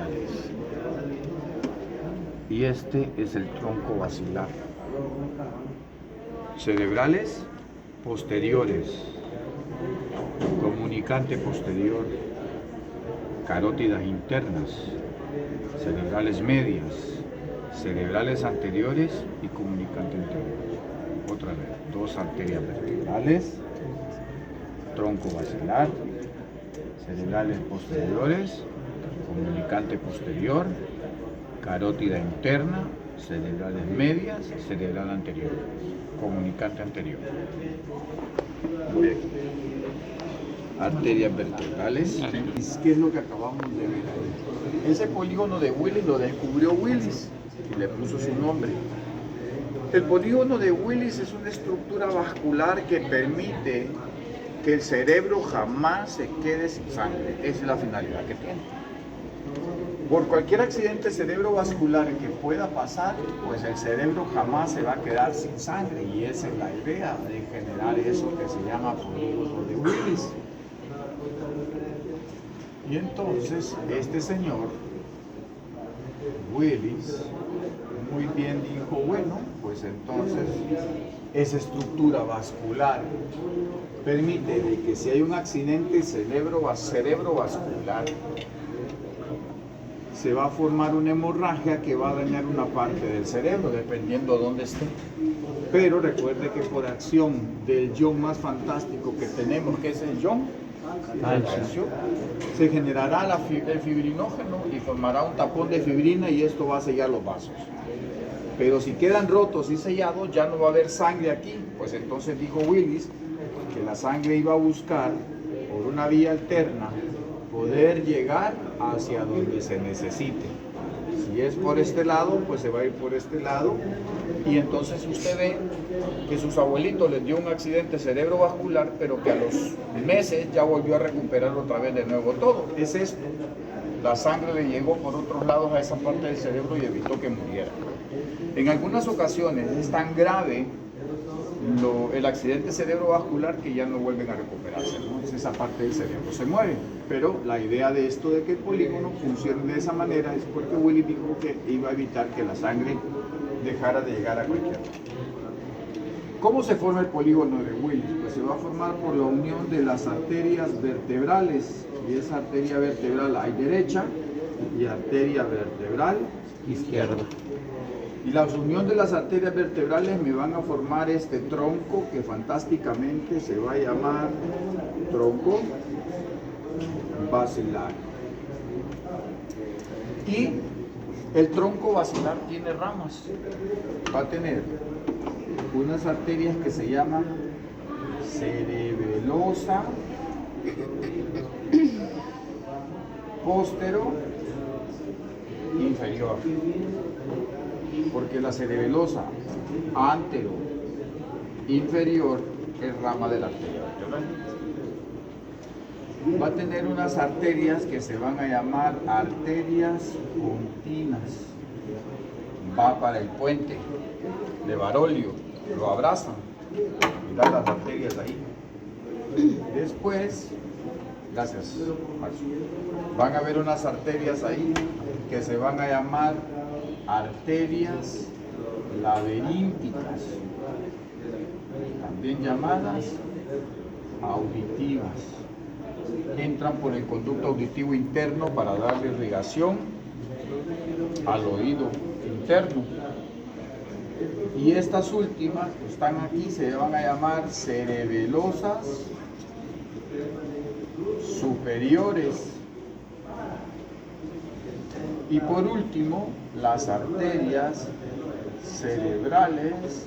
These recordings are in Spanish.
cerebrales. Y este es el tronco basilar. Cerebrales posteriores, comunicante posterior, carótidas internas, cerebrales medias, cerebrales anteriores y comunicante anterior. Otra vez, dos arterias vertebrales, tronco basilar, cerebrales posteriores, comunicante posterior, carótida interna, cerebrales medias, cerebral anterior, comunicante anterior. Muy bien. Arterias vertebrales. ¿Qué es lo que acabamos de ver ahí? Ese polígono de Willis lo descubrió Willis y le puso su nombre. El polígono de Willis es una estructura vascular que permite que el cerebro jamás se quede sin sangre. Esa es la finalidad que tiene. Por cualquier accidente cerebrovascular que pueda pasar, pues el cerebro jamás se va a quedar sin sangre, y esa es la idea de generar eso que se llama polígono de Willis. Y entonces este señor Willis muy bien dijo, bueno, pues entonces esa estructura vascular permite de que si hay un accidente cerebrovascular, se va a formar una hemorragia que va a dañar una parte del cerebro, dependiendo de dónde esté. Pero recuerde que por acción del ion más fantástico que tenemos, que es el ion calcio, se generará el fibrinógeno y formará un tapón de fibrina, y esto va a sellar los vasos. Pero si quedan rotos y sellados, ya no va a haber sangre aquí. Pues entonces dijo Willis que la sangre iba a buscar por una vía alterna poder llegar hacia donde se necesite. Si es por este lado, pues se va a ir por este lado, y entonces usted ve que sus abuelitos les dio un accidente cerebrovascular, pero que a los meses ya volvió a recuperar otra vez de nuevo todo. Es esto. La sangre le llegó por otros lados a esa parte del cerebro y evitó que muriera. En algunas ocasiones es tan grave el accidente cerebrovascular que ya no vuelven a recuperarse, ¿no? Esa parte del cerebro se muere. Pero la idea de esto de que el polígono funcione de esa manera es porque Willis dijo que iba a evitar que la sangre dejara de llegar a cualquier lado. ¿Cómo se forma el polígono de Willis? Pues se va a formar por la unión de las arterias vertebrales, y esa arteria vertebral hay derecha y arteria vertebral izquierda. Y la unión de las arterias vertebrales me van a formar este tronco que fantásticamente se va a llamar tronco basilar. Y el tronco basilar tiene ramas. Va a tener unas arterias que se llaman cerebelosa, póstero, inferior. Porque la cerebelosa antero inferior es rama de la arteria vertebral. Va a tener unas arterias que se van a llamar arterias pontinas. Va para el puente de Barolio, lo abrazan, mirad las arterias ahí. Después, gracias Marcio, van a haber unas arterias ahí que se van a llamar arterias laberínticas, también llamadas auditivas. Entran por el conducto auditivo interno para darle irrigación al oído interno. Y estas últimas que están aquí se van a llamar cerebelosas superiores. Y por último, las arterias cerebrales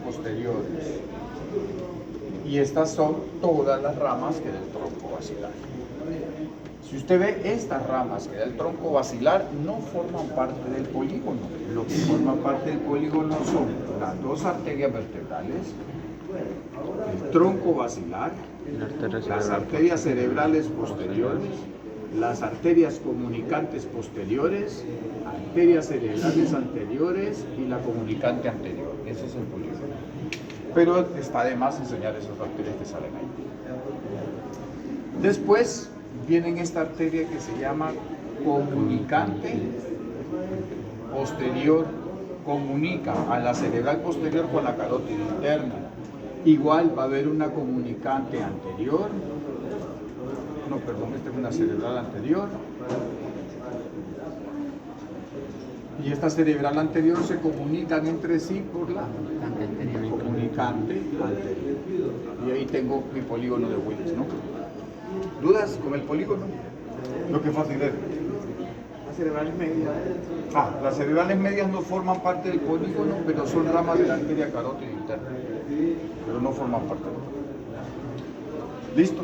posteriores. Y estas son todas las ramas que del tronco basilar. Si usted ve, estas ramas que del tronco basilar no forman parte del polígono. Lo que forma parte del polígono son las dos arterias vertebrales, el tronco basilar, las arterias cerebrales posteriores, las arterias comunicantes posteriores, arterias cerebrales anteriores y la comunicante anterior. Ese es el polígono. Pero está de más enseñar esas arterias que salen ahí. Después viene en esta arteria que se llama comunicante posterior, comunica a la cerebral posterior con la carótida interna. Igual va a haber una comunicante anterior, no, perdón, esta es una cerebral anterior, y esta cerebral anterior se comunican entre sí por la comunicante anterior. Y ahí tengo mi polígono de Willis, ¿no? ¿Dudas con el polígono? Lo que fácil es. Las cerebrales medias. Las cerebrales medias no forman parte del polígono, pero son ramas de la arteria carótida interna. Pero no forman parte del polígono. ¿Listo?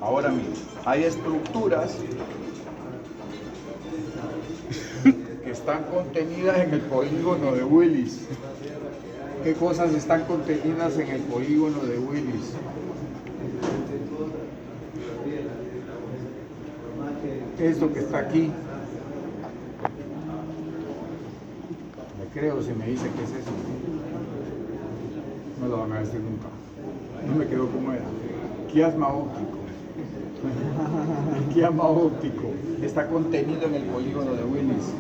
Ahora miren, hay estructuras que están contenidas en el polígono de Willis. ¿Qué cosas están contenidas en el polígono de Willis? Esto que está aquí. Me creo si me dice qué es eso. No lo van a decir nunca. No me quedo como era. Quiasma óptico. El quiasma óptico está contenido en el polígono de Willis.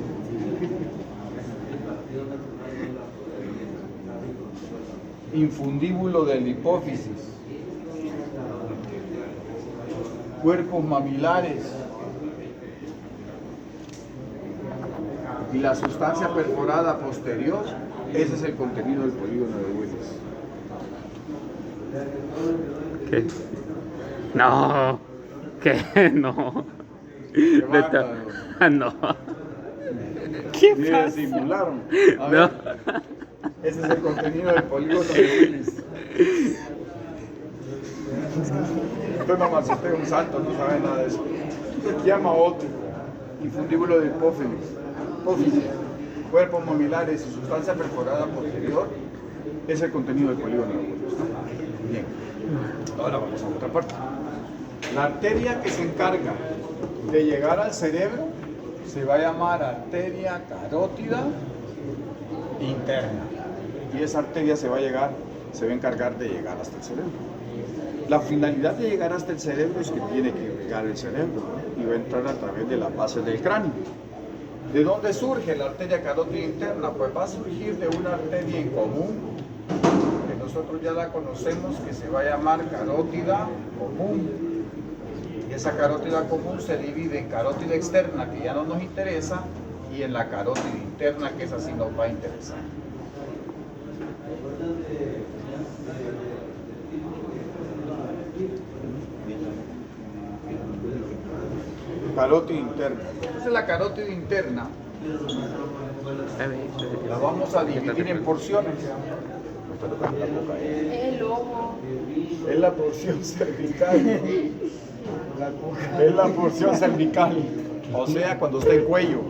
Infundíbulo de la hipófisis. Cuerpos mamilares. Y la sustancia perforada posterior, ese es el contenido del polígono de Willis. ¿Qué? No, ¿qué? No. ¿Qué bárbaro? No. ¿Qué Ni pasa? simularon. A No. ver, ese es el contenido del polígono de Willis. Usted no me asusté un salto, no sabe nada de eso. Quiasma óptico, infundíbulo de hipófisis, cuerpos mamilares y sustancia perforada posterior, es el contenido del polígono de Willis. Bien, ahora vamos a otra parte. La arteria que se encarga de llegar al cerebro se va a llamar arteria carótida interna. Y esa arteria se va a encargar de llegar hasta el cerebro. La finalidad de llegar hasta el cerebro es que tiene que llegar el cerebro, ¿no? Y va a entrar a través de las bases del cráneo. ¿De dónde surge la arteria carótida interna? Pues va a surgir de una arteria en común, que nosotros ya la conocemos, que se va a llamar carótida común. Y esa carótida común se divide en carótida externa, que ya no nos interesa, y en la carótida interna, que esa sí nos va a interesar. Carótida interna. Entonces la carótida interna la vamos a dividir en porciones. El ojo. Es la porción cervical, ¿no? Es la porción cervical, o sea, cuando está en cuello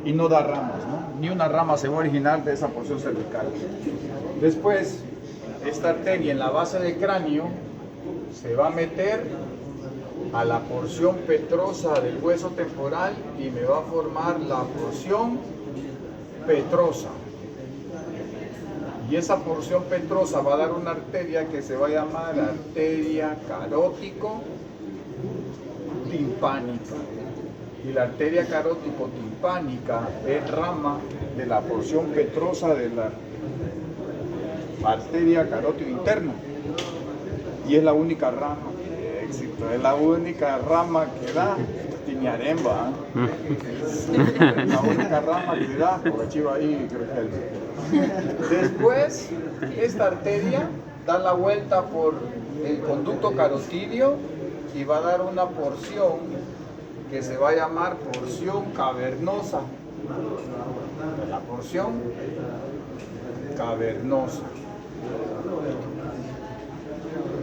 y no da ramas, ¿no? Ni una rama se va a originar de esa porción cervical. Después, esta arteria en la base del cráneo se va a meter a la porción petrosa del hueso temporal y me va a formar la porción petrosa. Y esa porción petrosa va a dar una arteria que se va a llamar arteria carótico-timpánica. Y la arteria carótico-timpánica es rama de la porción petrosa de la arteria carótida interna. Y es la única rama, éxito, es la única rama que da tiñaremba. Es la única rama que da, porque chivo ahí creo que después, esta arteria da la vuelta por el conducto carotidio y va a dar una porción que se va a llamar porción cavernosa. La porción cavernosa.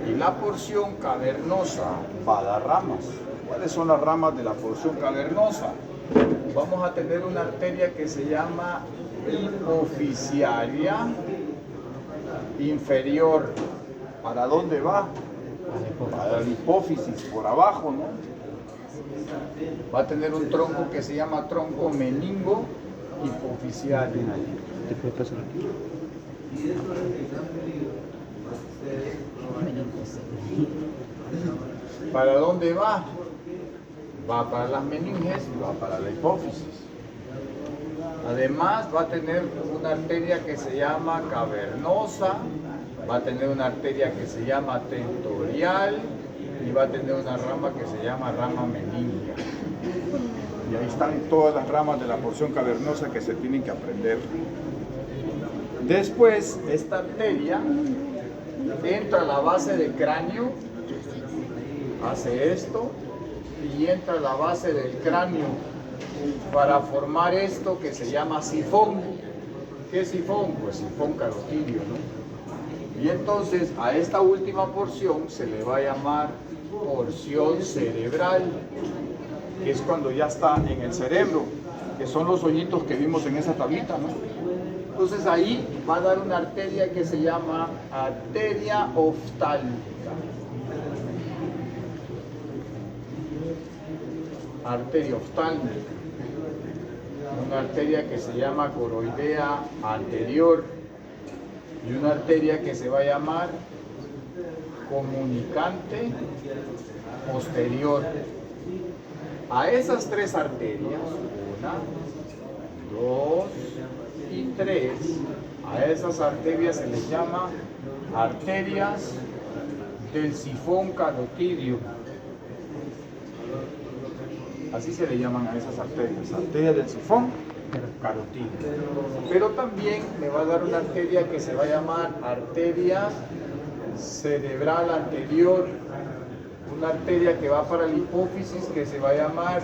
Y la porción cavernosa va a dar ramas. ¿Cuáles son las ramas de la porción cavernosa? Vamos a tener una arteria que se llama hipofisiaria inferior. ¿Para dónde va? Para la hipófisis, por abajo, ¿no? Va a tener un tronco que se llama tronco meningo hipofisiario. ¿Te puede pasar? ¿Para dónde va? va para las meninges y va para la hipófisis. Además va a tener una arteria que se llama cavernosa, va a tener una arteria que se llama tentorial y va a tener una rama que se llama rama meningia. Y ahí están todas las ramas de la porción cavernosa que se tienen que aprender. Después, esta arteria entra a la base del cráneo, hace esto, y entra a la base del cráneo para formar esto que se llama sifón. ¿Qué es sifón? Pues sifón carotidio, ¿no? Y entonces a esta última porción se le va a llamar porción cerebral, que es cuando ya está en el cerebro, que son los hoyitos que vimos en esa tablita, ¿no? Entonces ahí va a dar una arteria que se llama arteria oftálmica. Arteria oftálmica. Una arteria que se llama coroidea anterior y una arteria que se va a llamar comunicante posterior. A esas tres arterias, 1, 2 y 3, a esas arterias se les llama arterias del sifón carotidio. Así se le llaman a esas arterias, arterias del sifón carotidio. Pero también me va a dar una arteria que se va a llamar arteria cerebral anterior, una arteria que va para la hipófisis que se va a llamar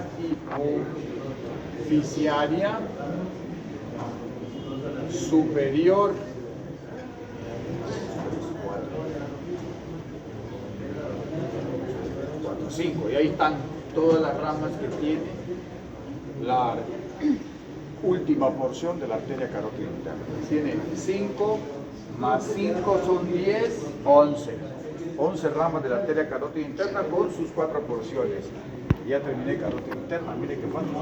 hipofisiaria superior. 4, 5, y ahí están todas las ramas que tiene la última porción de la arteria carótida interna. Tiene 5 más 5 son 10, 11. 11 ramas de la arteria carótida interna con sus 4 porciones. Y ya terminé carótida interna, mire qué fácil.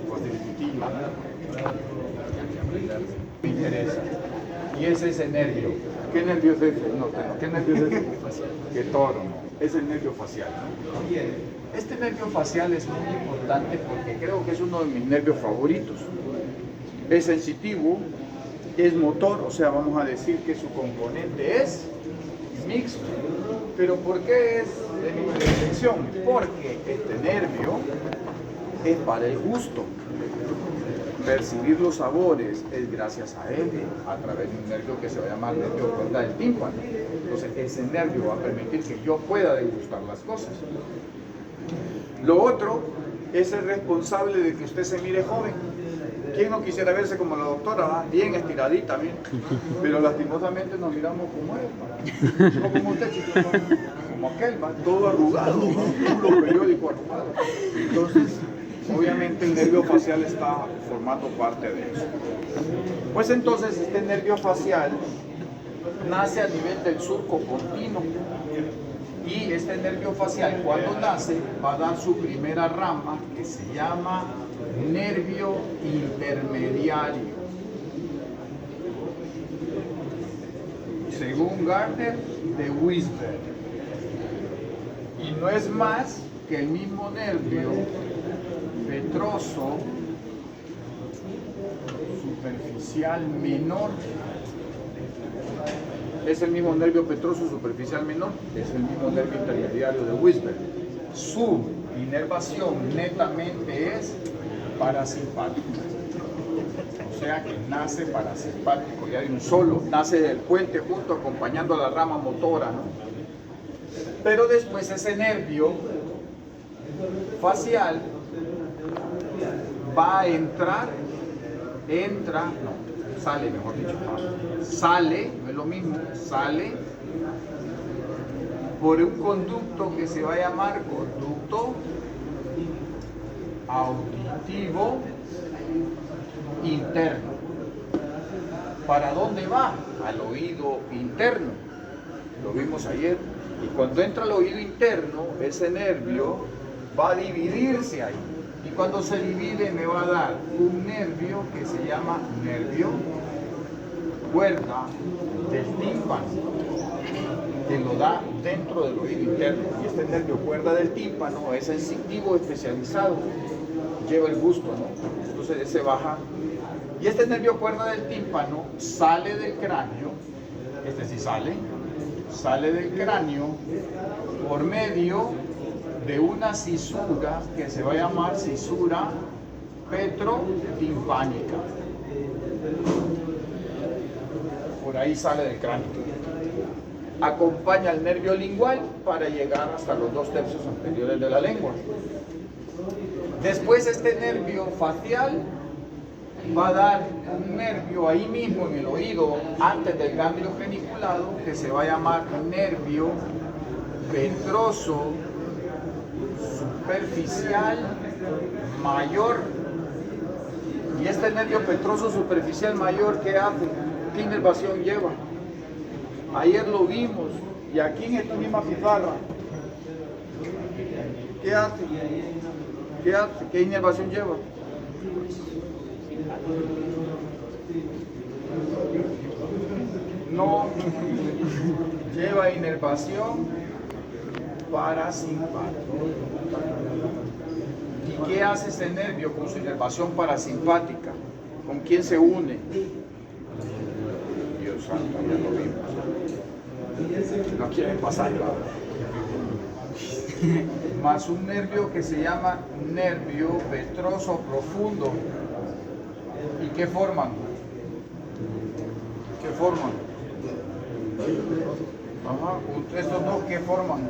Facilitiva. Me interesa. Y es ese nervio. ¿Qué nervio es ese? No, ¿qué nervio es ese? Que toro, ¿no? Es el nervio facial, ¿no? Este nervio facial es muy importante porque creo que es uno de mis nervios favoritos. Es sensitivo, es motor, o sea, vamos a decir que su componente es mixto. ¿Pero por qué es de mi predilección? Porque este nervio es para el gusto. Percibir los sabores es gracias a él, a través de un nervio que se va a llamar nervio cuerda del tímpano. Entonces ese nervio va a permitir que yo pueda degustar las cosas. Lo otro es el responsable de que usted se mire joven. ¿Quién no quisiera verse como la doctora? ¿Va? Bien estiradita, bien. Pero lastimosamente nos miramos como él, no como usted, chico, como aquel, ¿va? Todo arrugado, ¿no? Puro periódico arrugado. Entonces, obviamente el nervio facial está formando parte de eso. Pues entonces este nervio facial nace a nivel del surco continuo. Y este nervio facial, cuando nace, va a dar su primera rama que se llama nervio intermediario. Según Gardner de Wisberg. Y no es más que el mismo nervio petroso superficial menor. Es el mismo nervio petroso superficial menor, es el mismo nervio intermediario de Wisberg. Su inervación netamente es parasimpática. O sea que nace parasimpático, ya de un solo, nace del puente junto acompañando a la rama motora, ¿no? Pero después ese nervio facial va a entrar, sale, mejor dicho, sale, no es lo mismo, sale por un conducto que se va a llamar conducto auditivo interno. ¿Para dónde va? Al oído interno. Lo vimos ayer. Y cuando entra al oído interno, ese nervio va a dividirse ahí. Y cuando se divide me va a dar un nervio que se llama nervio cuerda del tímpano. que lo da dentro del oído interno. Y este nervio cuerda del tímpano es sensitivo especializado, lleva el gusto, ¿no? Entonces ese baja. Y este nervio cuerda del tímpano sale del cráneo, este sí sale del cráneo por medio de una cisura que se va a llamar cisura petrotimpánica. Por ahí sale del cráneo. Acompaña el nervio lingual para llegar hasta los 2/3 anteriores de la lengua. Después este nervio facial va a dar un nervio ahí mismo en el oído, antes del ganglio geniculado, que se va a llamar nervio petroso superficial mayor. Y este nervio petroso superficial mayor, ¿qué hace? ¿Qué inervación lleva? Ayer lo vimos, y aquí en esta misma pizarra, ¿qué hace? ¿Qué hace? ¿Qué inervación lleva? No, lleva inervación parasimpática. ¿Y qué hace ese nervio con su inervación parasimpática? ¿Con quién se une? Dios santo, ya lo vimos. No quieren pasarlo. Más un nervio que se llama nervio petroso profundo. ¿Y qué forman? ¿Qué forman? Ajá, estos dos, ¿qué forman?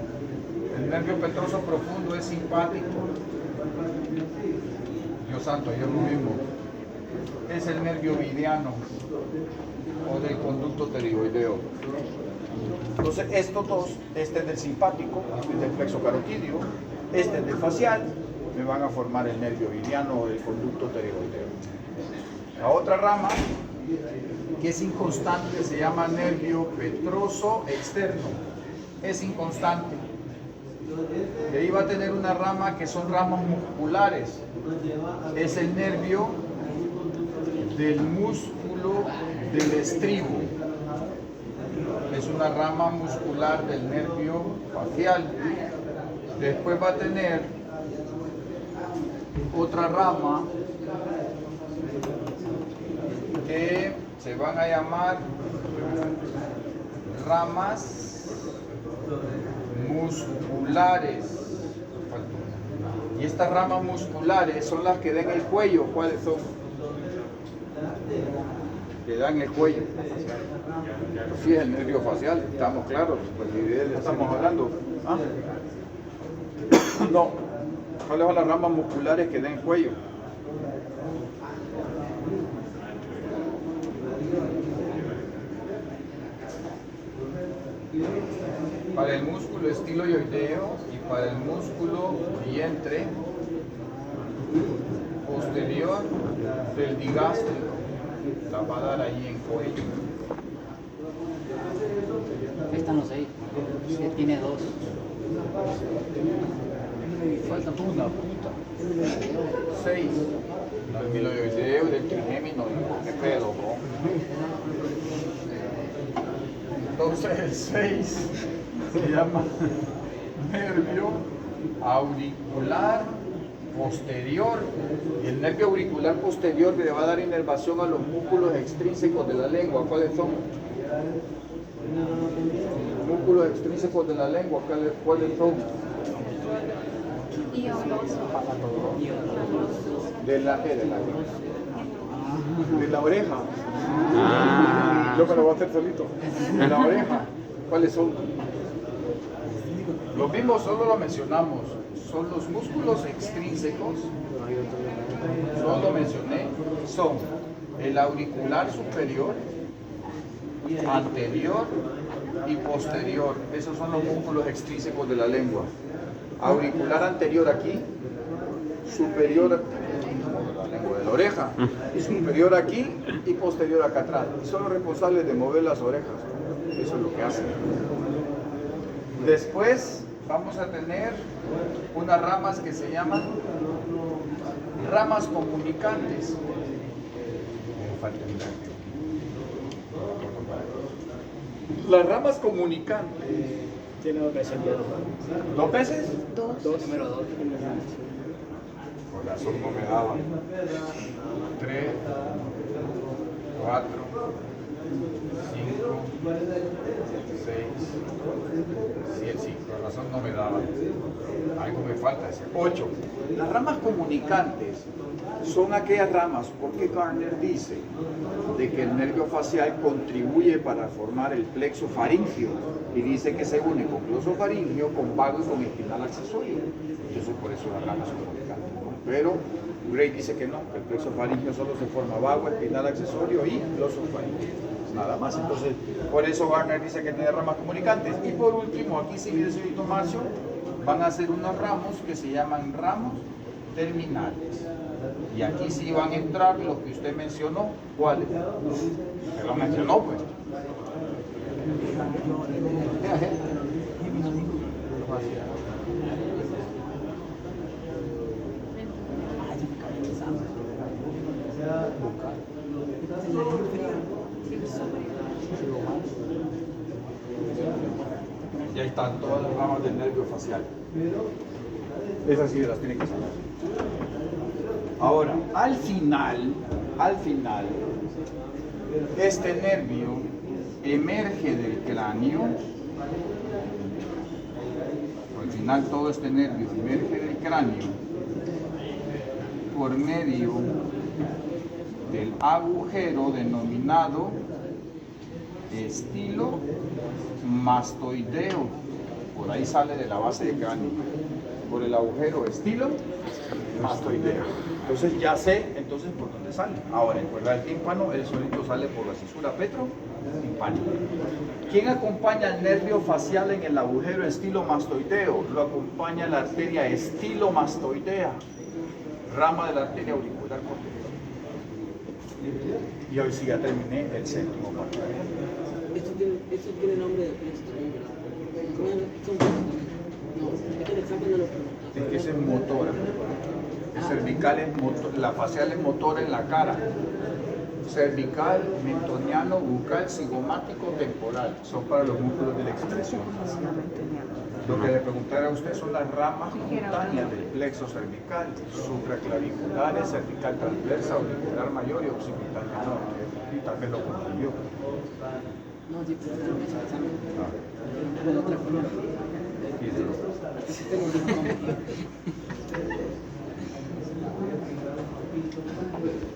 El nervio petroso profundo es simpático. Dios santo, yo lo mismo. Es el nervio vidiano o del conducto pterigoideo. Entonces, estos dos, este es del simpático, este es del plexo carotidio, este es del facial, me van a formar el nervio vidiano o del conducto pterigoideo. La otra rama, que es inconstante, se llama nervio petroso externo. Es inconstante. Y ahí va a tener una rama que son ramas musculares. Es el nervio del músculo del estribo. Es una rama muscular del nervio facial. Después va a tener otra rama que se van a llamar ramas musculares. Y estas ramas musculares son las que dan el cuello. ¿Cuáles son? Que dan el cuello. Pues sí, es el nervio facial, estamos claros, pues de él estamos hablando. ¿Ah? No, ¿cuáles son las ramas musculares que dan el cuello? Para el músculo estiloideo y para el músculo vientre posterior del digástrico, la va a dar ahí en cuello. Están los 6. Usted tiene 2. Falta una puta. 6. No, el miloideo y del trigémino, qué pedo, bro. Entonces el 6 se llama nervio auricular posterior. Y el nervio auricular posterior le va a dar inervación a los músculos extrínsecos de la lengua. ¿Cuáles son? Músculos extrínsecos de la lengua, ¿cuáles son? De la oreja. Yo me lo voy a hacer solito. De la oreja. ¿Cuáles son? Los mismos solo lo mencionamos. Son los músculos extrínsecos. Solo lo mencioné. Son el auricular superior, anterior y posterior. Esos son los músculos extrínsecos de la lengua. Auricular anterior aquí, superior de la lengua de la oreja, y superior aquí y posterior acá atrás. Y son los responsables de mover las orejas. Eso es lo que hacen. Después vamos a tener unas ramas que se llaman ramas comunicantes. Me falta el nervio. Las ramas comunicantes. Tiene dos veces ya. ¿Dos veces? Número 2. Por razón no me daba. 3, 4, 5, 6, 7, sí, por razón no me daba. Algo me falta, 8. Las ramas comunicantes son aquellas ramas, porque Garner dice de que el nervio facial contribuye para formar el plexo faríngeo y dice que se une con glosofaríngeo, con vago y con espinal accesorio. Entonces por eso las ramas comunicantes. Pero Gray dice que no, que el plexo faríngeo solo se forma vago, espinal accesorio y glosofaríngeo. Nada más. Entonces, por eso Garner dice que tiene ramas comunicantes. Y por último, aquí sí, mire, señorito Marcio, van a ser unos ramos que se llaman ramos terminales. Y aquí sí van a entrar los que usted mencionó. ¿Cuáles? Se lo mencionó, pues. Ya están todas las ramas del nervio facial. Esas sí las tienen que saber. Ahora, al final, este nervio emerge del cráneo. Al final todo este nervio emerge del cráneo por medio del agujero denominado estilo mastoideo. Por ahí sale de la base del cráneo, por el agujero estilo mastoideo. Entonces ya sé por dónde sale. Ahora, en cuerda del tímpano, el solito sale por la cisura petrotimpánica. ¿Quién acompaña el nervio facial en el agujero estilo mastoideo? Lo acompaña la arteria estilomastoidea, rama de la arteria auricular posterior. Y hoy sí ya terminé el séptimo párrafo. Esto tiene nombre de plexo también, ¿verdad? No, es que el examen no lo pregunta. Es que ese es motora. El cervical es motor, la facial es motora en la cara. Cervical, mentoniano, bucal, cigomático, temporal. Son para los músculos de la expresión. Lo que le preguntaré a usted son las ramas cutáneas del plexo cervical, supraclaviculares, cervical transversa, auricular mayor y occipital menor. Y tal vez lo confundió. No, sí, pero no es el examen. De otra forma. Sí, sí. Tengo un